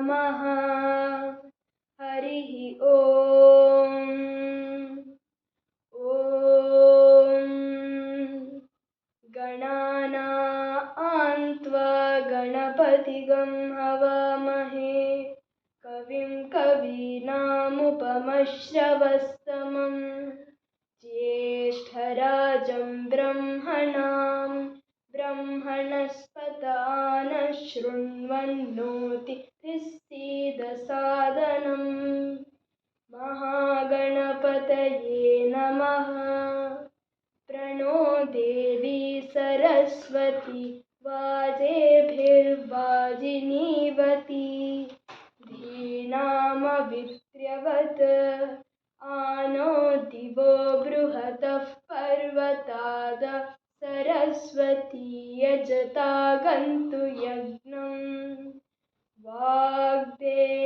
नमः। हरिः ॐ। ॐ गणानां त्वा गणपतिगं हवामहे कविं कवीनामुपमश्रवस्तमं ज्येष्ठराजं ब्रह्मणां ब्रह्मणस्पत नः शृण्वन्नोतिभिस्सीदसादनम्। महागणपतये नमः। प्रणो देवी सरस्वती वाजेभिर्वाजिनीवती धीनामवित्र्यवत् आनो दिवो बृहतः पर्वताद सरस्वती यजता गन्तु यज्ञम्। वाग्देवी